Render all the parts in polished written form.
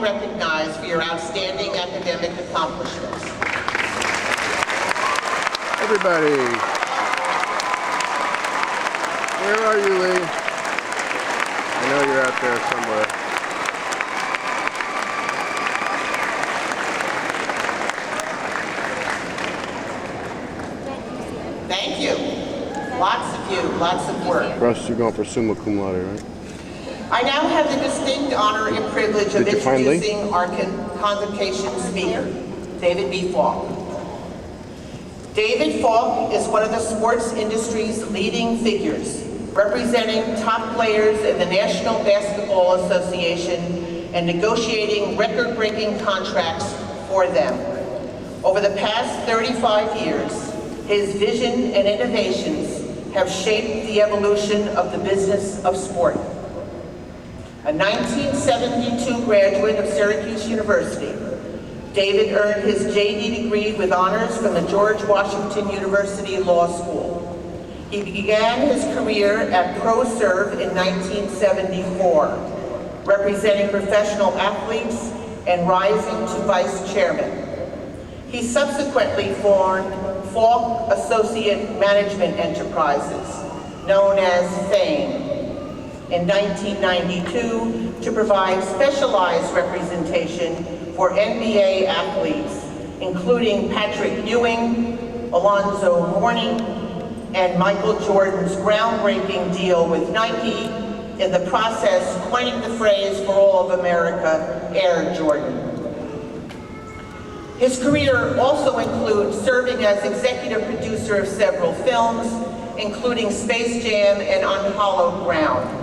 recognized for your outstanding academic accomplishments. Everybody. Where are you, Lee? I know you're out there somewhere. Thank you. Lots of you, lots of work. Russ, you're going for summa cum laude, right? I now have the distinct honor and privilege of introducing our convocation speaker, David B. Falk. David Falk is one of the sports industry's leading figures, representing top players in the National Basketball Association and negotiating record-breaking contracts for them. Over the past 35 years, his vision and innovations have shaped the evolution of the business of sport. A 1972 graduate of Syracuse University, David earned his JD degree with honors from the George Washington University Law School. He began his career at ProServe in 1974, representing professional athletes and rising to vice chairman. He subsequently formed Falk Associate Management Enterprises, known as FAME, in 1992 to provide specialized representation for NBA athletes, including Patrick Ewing, Alonzo Mourning, and Michael Jordan's groundbreaking deal with Nike, in the process coining the phrase for all of America, Air Jordan. His career also includes serving as executive producer of several films, including Space Jam and On Hallowed Ground.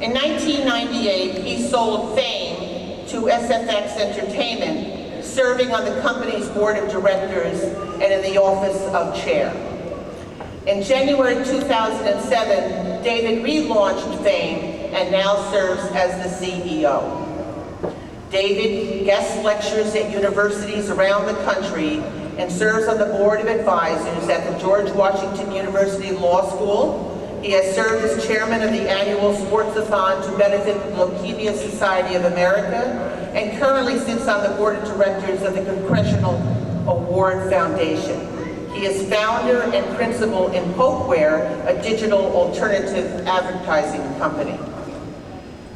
In 1998, he sold Fame to SFX Entertainment, serving on the company's board of directors and in the office of chair. In January 2007, David relaunched Fame and now serves as the CEO. David guest lectures at universities around the country and serves on the board of advisors at the George Washington University Law School. He has served as chairman of the annual Sportsathon to benefit the Leukemia Society of America, and currently sits on the board of directors of the Congressional Award Foundation. He is founder and principal in Hopeware, a digital alternative advertising company.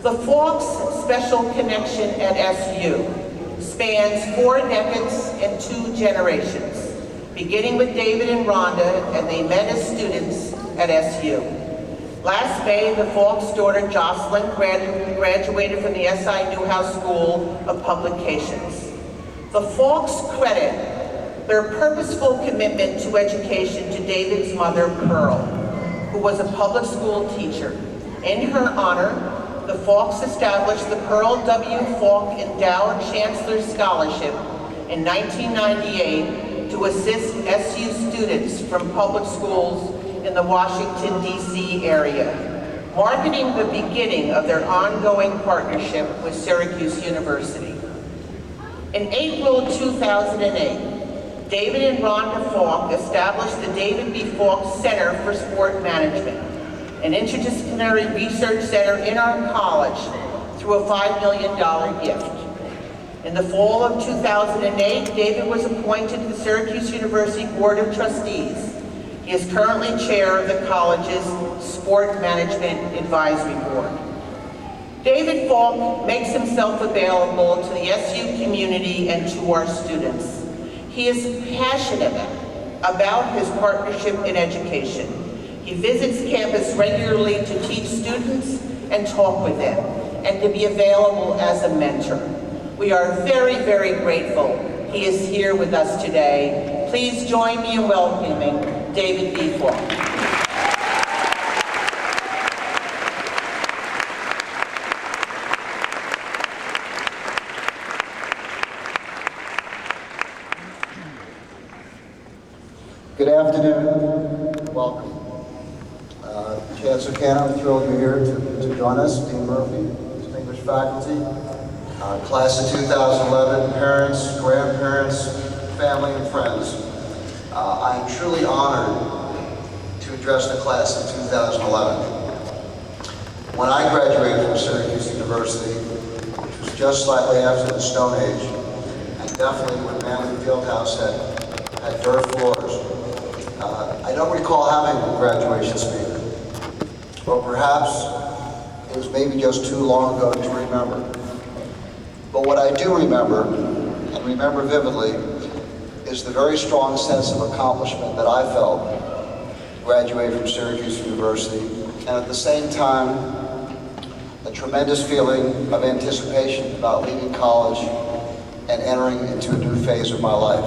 The Falk's special connection at SU spans 4 decades and 2 generations, beginning with David and Rhonda, and they met as students at SU. Last May, the Falk's daughter Jocelyn graduated from the SI Newhouse School of Publications. The Falks credit their purposeful commitment to education to David's mother, Pearl, who was a public school teacher. In her honor, the Falks established the Pearl W. Falk Endowed Chancellor Scholarship in 1998 to assist SU students from public schools in the Washington, D.C. area, marking the beginning of their ongoing partnership with Syracuse University. In April 2008, David and Rhonda Falk established the David B. Falk Center for Sport Management, an interdisciplinary research center in our college, through a $5 million gift. In the fall of 2008, David was appointed to the Syracuse University Board of Trustees. He is currently chair of the college's Sport Management Advisory Board. David Falk makes himself available to the SU community and to our students. He is passionate about his partnership in education. He visits campus regularly to teach students and talk with them, and to be available as a mentor. We are very, very grateful he is here with us today. Please join me in welcoming David B. Falk. Good afternoon. Welcome. Chancellor Cannon, I'm thrilled you're here to join us. Dean Murphy, distinguished faculty, class of 2011, parents, grandparents, family, and friends. I am truly honored to address the class of 2011. When I graduated from Syracuse University, which was just slightly after the Stone Age, and definitely when Manley Fieldhouse had dirt floors. I don't recall having a graduation speaker, or perhaps it was maybe just too long ago to remember. But what I do remember, and remember vividly, is the very strong sense of accomplishment that I felt graduating from Syracuse University, and at the same time, a tremendous feeling of anticipation about leaving college and entering into a new phase of my life.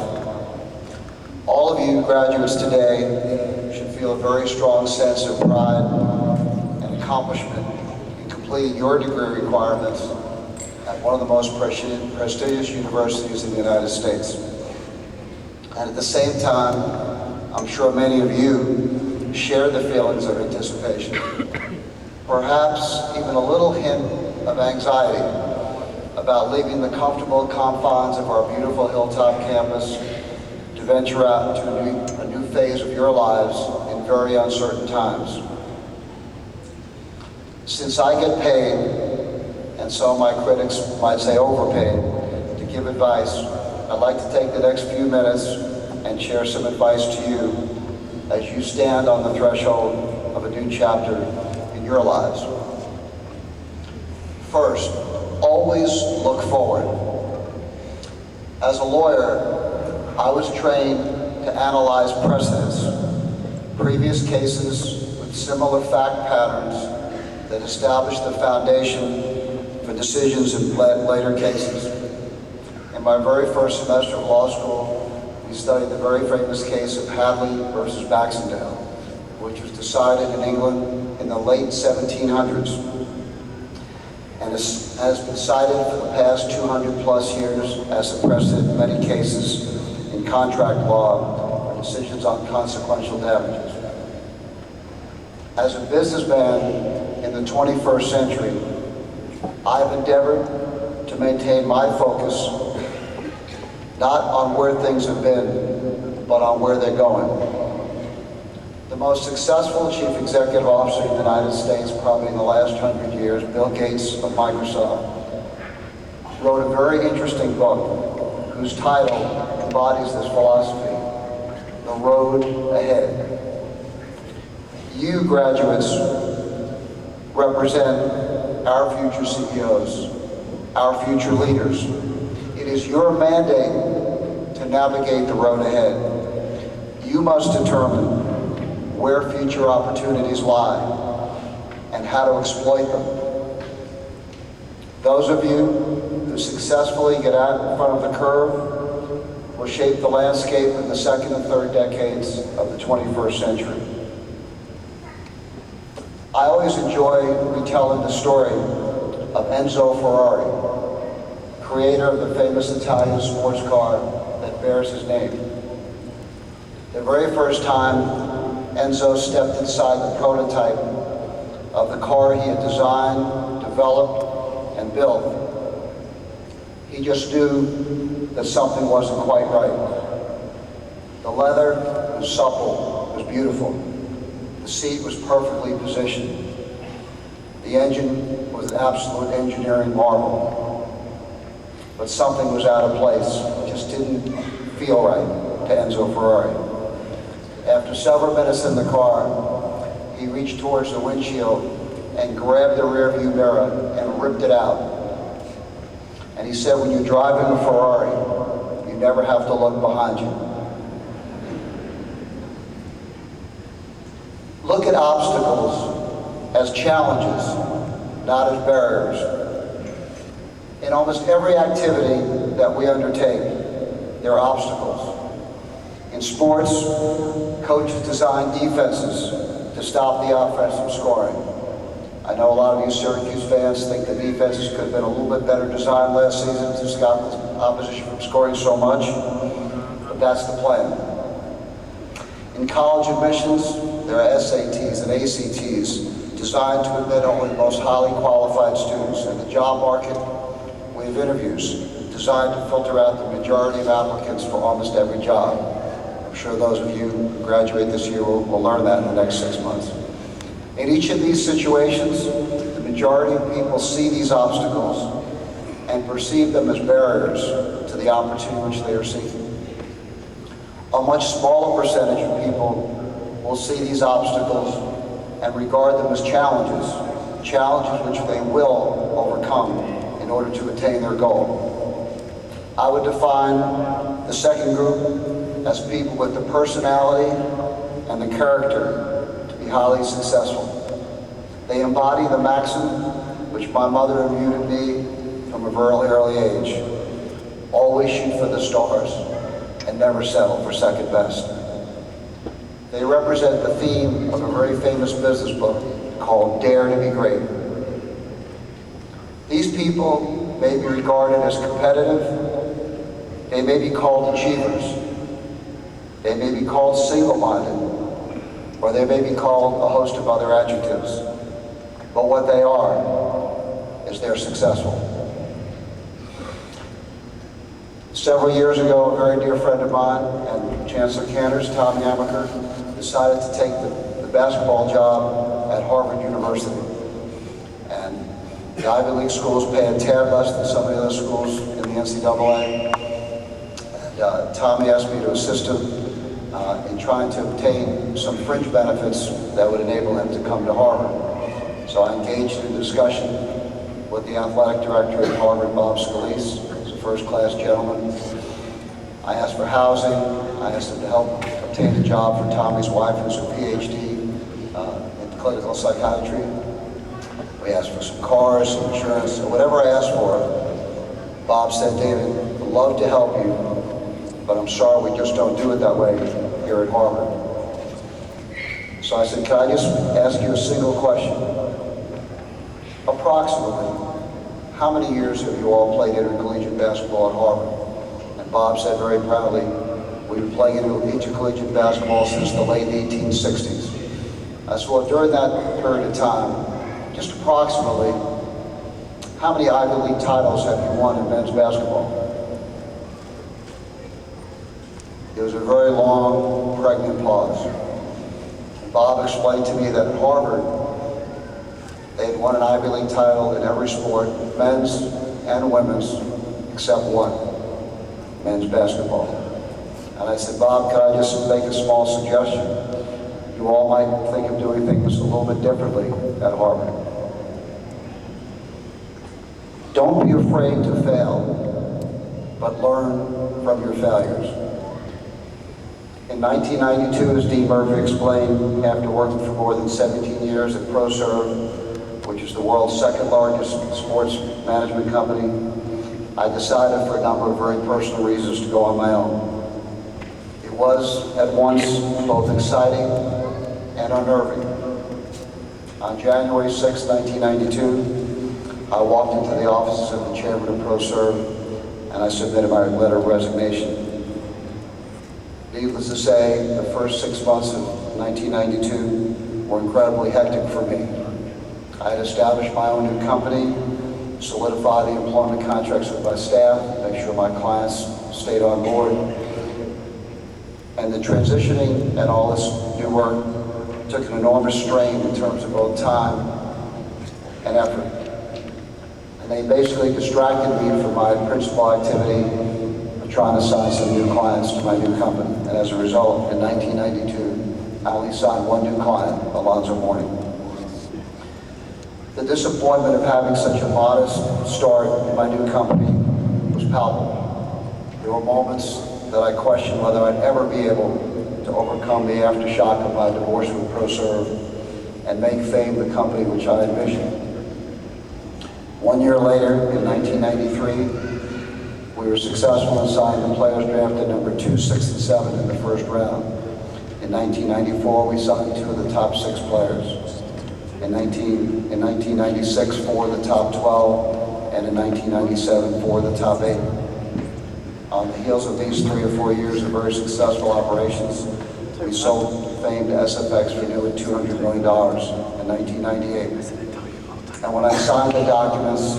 All of you graduates today should feel a very strong sense of pride and accomplishment in completing your degree requirements at one of the most prestigious universities in the United States. And at the same time, I'm sure many of you share the feelings of anticipation, perhaps even a little hint of anxiety about leaving the comfortable confines of our beautiful Hilltop campus to venture out to a new phase of your lives in very uncertain times. Since I get paid, and so my critics might say overpaid, to give advice, I'd like to take the next few minutes and share some advice to you as you stand on the threshold of a new chapter in your lives. First, always look forward. As a lawyer, I was trained to analyze precedents, previous cases with similar fact patterns that establish the foundation for decisions in later cases. In my very first semester of law school, we studied the very famous case of Hadley versus Baxendale, which was decided in England in the late 1700s, and has been cited for the past 200 plus years as a precedent in many cases in contract law for decisions on consequential damages. As a businessman in the 21st century, I've endeavored to maintain my focus not on where things have been, but on where they're going. The most successful chief executive officer in the United States, probably in the last 100 years, Bill Gates of Microsoft, wrote a very interesting book whose title embodies this philosophy, The Road Ahead. You graduates represent our future CEOs, our future leaders. It is your mandate to navigate the road ahead. You must determine where future opportunities lie and how to exploit them. Those of you who successfully get out in front of the curve will shape the landscape in the second and third decades of the 21st century. I always enjoy retelling the story of Enzo Ferrari, creator of the famous Italian sports car that bears his name. The very first time Enzo stepped inside the prototype of the car he had designed, developed, and built, he just knew that something wasn't quite right. The leather was supple, was beautiful. The seat was perfectly positioned. The engine was an absolute engineering marvel. But something was out of place. It just didn't feel right to Enzo Ferrari. After several minutes in the car, he reached towards the windshield and grabbed the rearview mirror and ripped it out. And he said, when you're driving a Ferrari, you never have to look behind you. Look at obstacles as challenges, not as barriers. In almost every activity that we undertake, there are obstacles. In sports, coaches design defenses to stop the offense from scoring. I know a lot of you Syracuse fans think the defenses could have been a little bit better designed last season to stop the opposition from scoring so much, but that's the plan. In college admissions, there are SATs and ACTs designed to admit only the most highly qualified students. In the job market, we have interviews designed to filter out the majority of applicants for almost every job. I'm sure those of you who graduate this year will learn that in the next 6 months. In each of these situations, the majority of people see these obstacles and perceive them as barriers to the opportunity which they are seeking. A much smaller percentage of people will see these obstacles and regard them as challenges which they will overcome in order to attain their goal. I would define the second group as people with the personality and the character to be highly successful. They embody the maxim which my mother imbued in me from a very early age: always shoot for the stars and never settle for second best. They represent the theme of a very famous business book called Dare to be Great. These people may be regarded as competitive, they may be called achievers, they may be called single-minded, or they may be called a host of other adjectives. But what they are is they're successful. Several years ago, a very dear friend of mine and Chancellor Cantor's, Tom Yamaker, decided to take the basketball job at Harvard University. And the Ivy League schools pay a tad less than some of the other schools in the NCAA. And Tommy asked me to assist him in trying to obtain some fringe benefits that would enable him to come to Harvard. So I engaged in a discussion with the athletic director at Harvard, Bob Scalise. He's a first-class gentleman. I asked for housing. I asked him to help obtain a job for Tommy's wife, who's a PhD in clinical psychiatry. We asked for some cars, some insurance, and whatever I asked for, Bob said, "David, I'd love to help you, but I'm sorry, we just don't do it that way here at Harvard." So I said, "Can I just ask you a single question? Approximately, how many years have you all played intercollegiate basketball at Harvard?" And Bob said very proudly, "We've been playing intercollegiate basketball since the late 1860s. I said, "Well, during that period of time, just approximately, how many Ivy League titles have you won in men's basketball?" There was a very long, pregnant pause. And Bob explained to me that at Harvard, they had won an Ivy League title in every sport, men's and women's, except one, men's basketball. And I said, "Bob, could I just make a small suggestion? You all might think of doing things a little bit differently at Harvard. Don't be afraid to fail, but learn from your failures." In 1992, as Dean Murphy explained, after working for more than 17 years at ProServe, which is the world's second largest sports management company, I decided for a number of very personal reasons to go on my own. It was at once both exciting and unnerving. On January 6, 1992, I walked into the offices of the chairman of ProServe and I submitted my letter of resignation. Needless to say, the first 6 months of 1992 were incredibly hectic for me. I had established my own new company, solidify the employment contracts with my staff, make sure my clients stayed on board. And the transitioning and all this new work took an enormous strain in terms of both time and effort. And they basically distracted me from my principal activity of trying to sign some new clients to my new company. And as a result, in 1992, I only signed one new client, Alonzo Mourning. The disappointment of having such a modest start in my new company was palpable. There were moments that I questioned whether I'd ever be able to overcome the aftershock of my divorce with ProServe and make Fame the company which I envisioned. 1 year later, in 1993, we were successful in signing the players drafted number 2, 6, and 7 in the first round. In 1994, we signed 2 of the top 6 players. In 1996, 4 of the top 12, and in 1997, 4 of the top 8. On the heels of these 3 or 4 years of very successful operations, we sold Fame to SFX for nearly $200 million in 1998. And when I signed the documents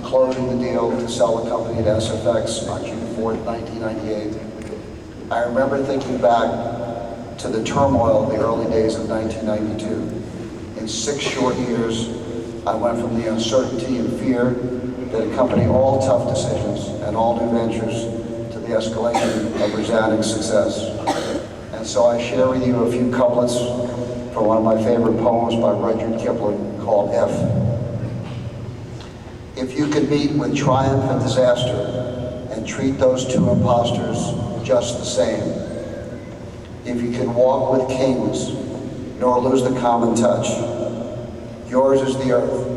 closing the deal to sell the company to SFX on June 4th, 1998, I remember thinking back to the turmoil of the early days of 1992. In 6 short years, I went from the uncertainty and fear that accompany all tough decisions and all new ventures to the escalation of resounding success. And so I share with you a few couplets from one of my favorite poems by Rudyard Kipling called If. If you could meet with triumph and disaster and treat those two impostors just the same, if you could walk with kings nor lose the common touch, yours is the earth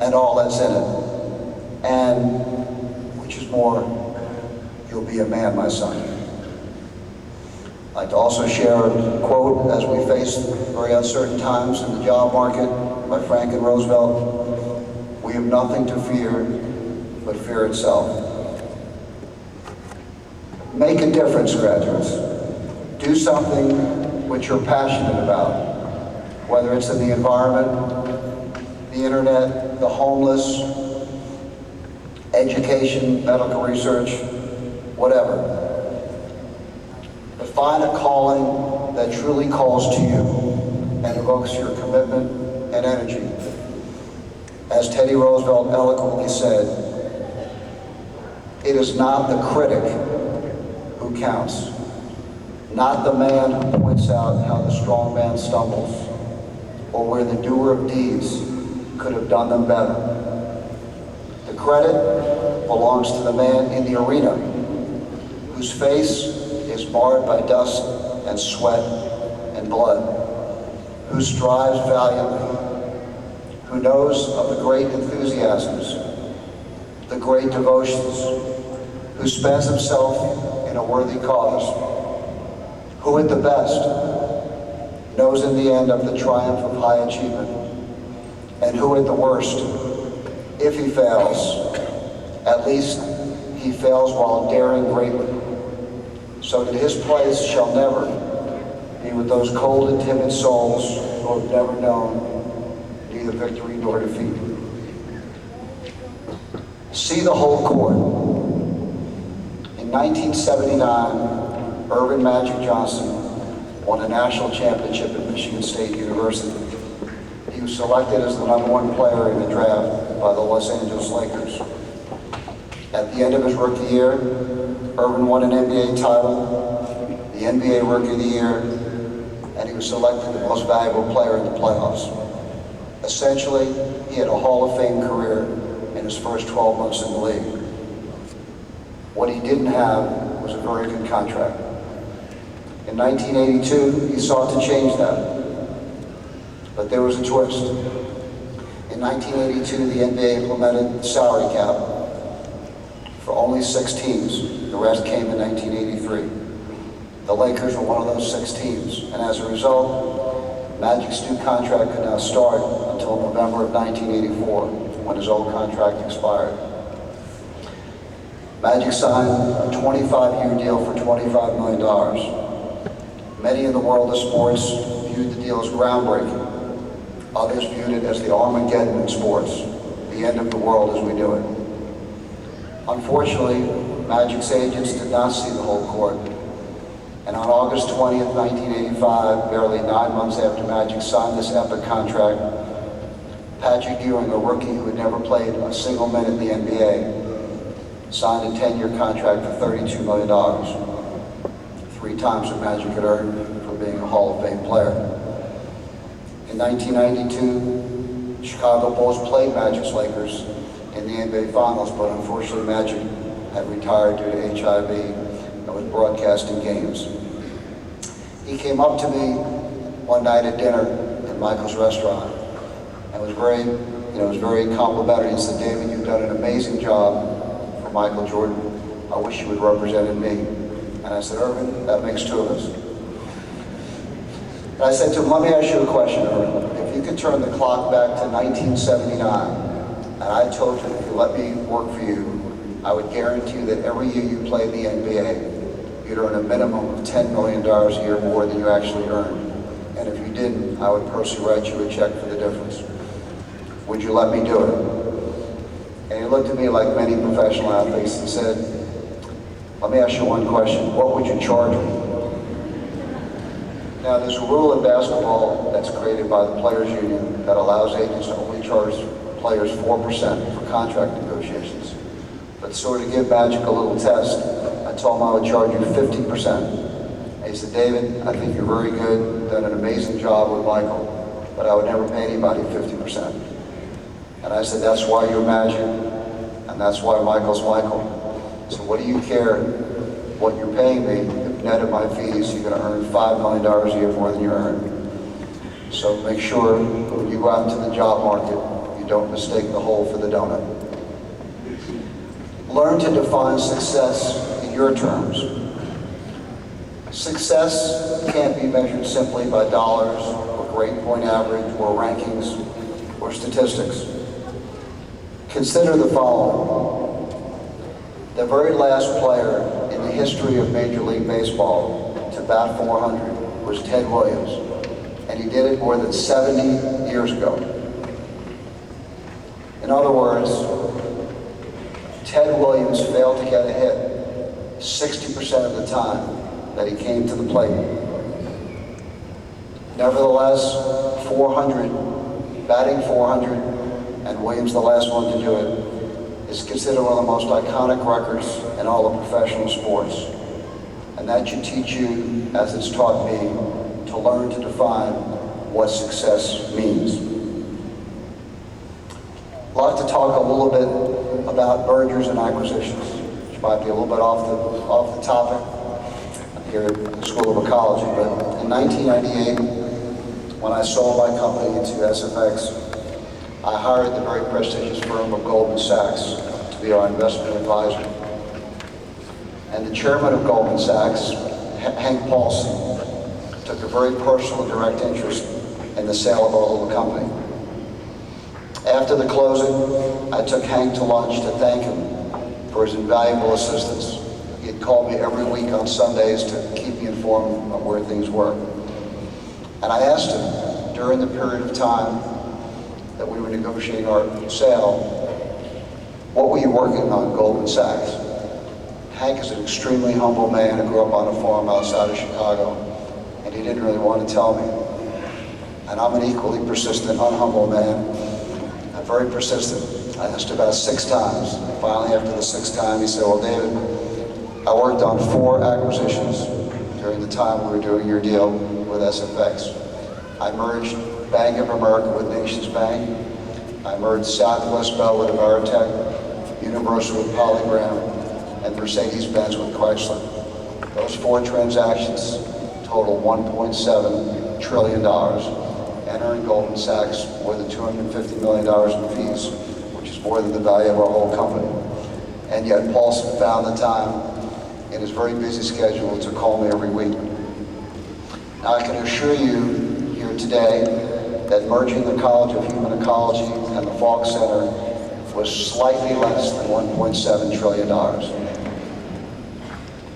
and all that's in it, and, which is more, you'll be a man, my son. I'd like to also share a quote as we face very uncertain times in the job market by Franklin Roosevelt. We have nothing to fear but fear itself. Make a difference, graduates. Do something which you're passionate about, whether it's in the environment, the internet, the homeless, education, medical research, whatever. But find a calling that truly calls to you and evokes your commitment and energy. As Teddy Roosevelt eloquently said, it is not the critic who counts, not the man who points out how the strong man stumbles, or where the doer of deeds could have done them better. The credit belongs to the man in the arena, whose face is marred by dust and sweat and blood, who strives valiantly, who knows of the great enthusiasms, the great devotions, who spends himself in a worthy cause, who at the best knows in the end of the triumph of high achievement, and who at the worst, if he fails, at least he fails while daring greatly, so that his place shall never be with those cold and timid souls who have never known neither victory nor defeat. See the whole court. In 1979, Irvin Magic Johnson won a national championship at Michigan State University. He was selected as the #1 player in the draft by the Los Angeles Lakers. At the end of his rookie year, Irvin won an NBA title, the NBA Rookie of the Year, and he was selected the most valuable player in the playoffs. Essentially, he had a Hall of Fame career in his first 12 months in the league. What he didn't have was a very good contract. In 1982, he sought to change that, but there was a twist. In 1982, the NBA implemented the salary cap for only 6 teams. The rest came in 1983. The Lakers were one of those 6 teams, and as a result, Magic's new contract could not start until November of 1984, when his old contract expired. Magic signed a 25-year deal for $25 million. Many in the world of sports viewed the deal as groundbreaking. Others viewed it as the Armageddon in sports, the end of the world as we do it. Unfortunately, Magic's agents did not see the whole court. And on August 20th, 1985, barely 9 months after Magic signed this epic contract, Patrick Ewing, a rookie who had never played a single minute in the NBA, signed a 10-year contract for $32 million, 3 times what Magic had earned for being a Hall of Fame player. In 1992, Chicago Bulls played Magic's Lakers in the NBA Finals, but unfortunately Magic had retired due to HIV and was broadcasting games. He came up to me one night at dinner in Michael's restaurant and was very complimentary. He said, "David, you've done an amazing job for Michael Jordan. I wish you had represented me." And I said, "Irvin, that makes 2 of us." And I said to him, "Let me ask you a question, Irvin. If you could turn the clock back to 1979, and I told you if you let me work for you, I would guarantee that every year you played the NBA, you'd earn a minimum of $10 million a year more than you actually earned. And if you didn't, I would personally write you a check for the difference. Would you let me do it?" And he looked at me like many professional athletes and said, "Let me ask you one question. What would you charge me?" Now, there's a rule in basketball that's created by the Players Union that allows agents to only charge players 4% for contract negotiations. negotiations. But sort of give Magic a little test, I told him I would charge you 50%. And he said, David, I think you're very good, done an amazing job with Michael, but I would never pay anybody 50%. And I said, that's why you're Magic, and that's why Michael's Michael. So what do you care what you're paying me? If net of my fees, you're going to earn $5 million a year more than you earn. So make sure when you go out into the job market, you don't mistake the hole for the donut. Learn to define success in your terms. Success can't be measured simply by dollars or grade point average or rankings or statistics. Consider the following. The very last player in the history of Major League Baseball to bat 400 was Ted Williams, and he did it more than 70 years ago. In other words, Ted Williams failed to get a hit 60% of the time that he came to the plate. Nevertheless, 400, batting 400, and Williams the last one to do it, is considered one of the most iconic records in all of professional sports. And that should teach you, as it's taught me, to learn to define what success means. I'd like to talk a little bit about mergers and acquisitions, which might be a little bit off the topic here at the School of Ecology, but in 1998, when I sold my company to SFX, I hired the very prestigious firm of Goldman Sachs to be our investment advisor. And the chairman of Goldman Sachs, Hank Paulson, took a very personal and direct interest in the sale of our little company. After the closing, I took Hank to lunch to thank him for his invaluable assistance. He'd call me every week on Sundays to keep me informed of where things were. And I asked him, during the period of time that we were negotiating our sale, what were you working on, Goldman Sachs? Hank is an extremely humble man who grew up on a farm outside of Chicago, and he didn't really want to tell me. And I'm an equally persistent, unhumble man. I'm very persistent. I asked about 6 times. Finally, after the 6th time, he said, well, David, I worked on 4 acquisitions during the time we were doing your deal with SFX. I merged Bank of America with Nations Bank. I merged Southwest Bell with Ameritech, Universal with Polygram, and Mercedes-Benz with Chrysler. Those 4 transactions total $1.7 trillion and earned Goldman Sachs more than $250 million in fees, which is more than the value of our whole company. And yet Paulson found the time in his very busy schedule to call me every week. Now I can assure you here today that merging the College of Human Ecology and the Falk Center was slightly less than $1.7 trillion.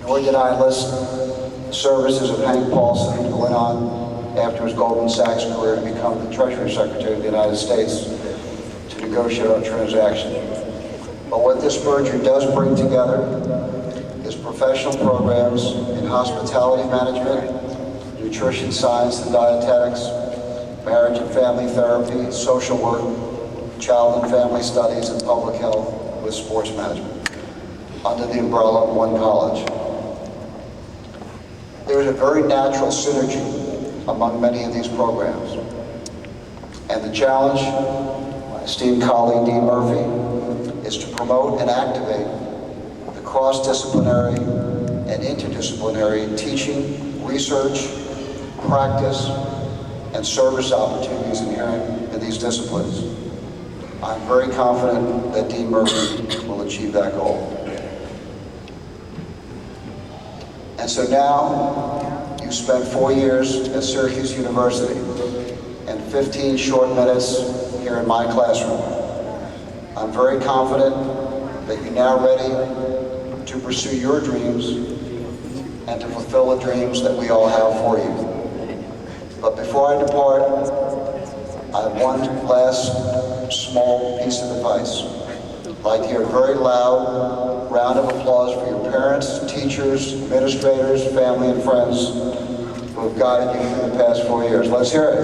Nor did I enlist the services of Hank Paulson, who went on after his Goldman Sachs career to become the Treasury Secretary of the United States to negotiate our transaction. But what this merger does bring together is professional programs in hospitality management, nutrition science and dietetics, marriage and family therapy, social work, child and family studies, and public health with sports management under the umbrella of one college. There is a very natural synergy among many of these programs. And the challenge, my esteemed colleague Dean Murphy, is to promote and activate the cross-disciplinary and interdisciplinary teaching, research, practice, and service opportunities inherent in these disciplines. I'm very confident that Dean Murphy will achieve that goal. And so now, you spent 4 years at Syracuse University and 15 short minutes here in my classroom. I'm very confident that you're now ready to pursue your dreams and to fulfill the dreams that we all have for you. But before I depart, I have one last small piece of advice. I'd like to hear a very loud round of applause for your parents, teachers, administrators, family, and friends who have guided you through the past 4 years. Let's hear it.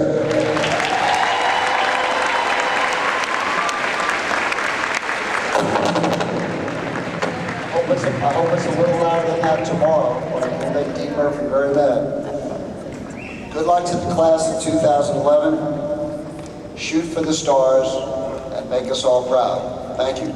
I hope it's a little louder than that tomorrow, or it will make Dean Murphy very mad. Good luck to the class of 2011. Shoot for the stars and make us all proud. Thank you.